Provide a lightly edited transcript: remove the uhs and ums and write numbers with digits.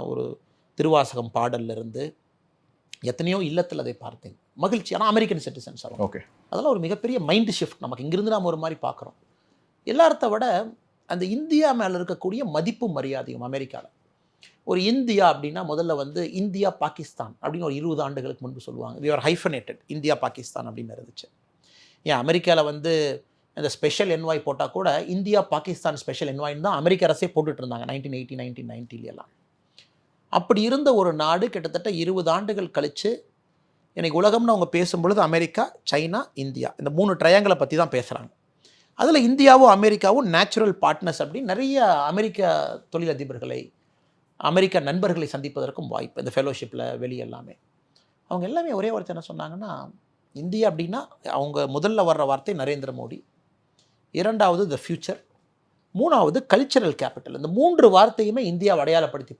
ஒரு திருவாசகம் பாடல்லிருந்து எத்தனையோ இல்லத்தில் அதை பார்த்தேன். மகிழ்ச்சி. ஆனால் அமெரிக்கன் சிட்டிசன்ஸ் அவங்க. ஓகே. அதெல்லாம் ஒரு மிகப்பெரிய மைண்ட் ஷிஃப்ட். நமக்கு இங்கிருந்து நாம் ஒரு மாதிரி பார்க்குறோம். எல்லார்த்த விட அந்த இந்தியா மேலே இருக்கக்கூடிய மதிப்பு மரியாதையும் அமெரிக்காவில். ஒரு இந்தியா அப்படின்னா முதல்ல வந்து இந்தியா பாகிஸ்தான் அப்படின்னு ஒரு 20 ஆண்டுகளுக்கு முன்பு சொல்லுவாங்க. We are hyphenated India Pakistan அப்படின்னு இருந்துச்சு. ஏன் அமெரிக்காவில் வந்து இந்த ஸ்பெஷல் என்வாய் போட்டால் கூட இந்தியா பாகிஸ்தான் ஸ்பெஷல் என்வாய்ன்னு தான் அமெரிக்க அரசே போட்டுட்டு இருந்தாங்க 1980 1990 அப்படி இருந்த ஒரு நாடு கிட்டத்தட்ட 20 ஆண்டுகள் கழித்து இன்றைக்கி உலகம்னு அவங்க பேசும்பொழுது அமெரிக்கா, சைனா, இந்தியா இந்த 3 ட்ரையாங்கிளை பற்றி தான் பேசுகிறாங்க. அதில் இந்தியாவும் அமெரிக்காவும் நேச்சுரல் பார்ட்னர்ஸ் அப்படின்னு நிறைய அமெரிக்க தொழிலதிபர்களை, அமெரிக்க நண்பர்களை சந்திப்பதற்கும் வாய்ப்பு இந்த ஃபெலோஷிப்பில் வெளியே எல்லாமே. அவங்க எல்லாமே ஒரே வார்த்தை என்ன சொன்னாங்கன்னா, இந்தியா அப்படின்னா அவங்க முதல்ல வர்ற வார்த்தை நரேந்திர மோடி, இரண்டாவது த ஃபியூச்சர், மூணாவது கல்ச்சரல் கேபிட்டல். இந்த 3 வார்த்தையுமே இந்தியாவை அடையாளப்படுத்தி பார்க்க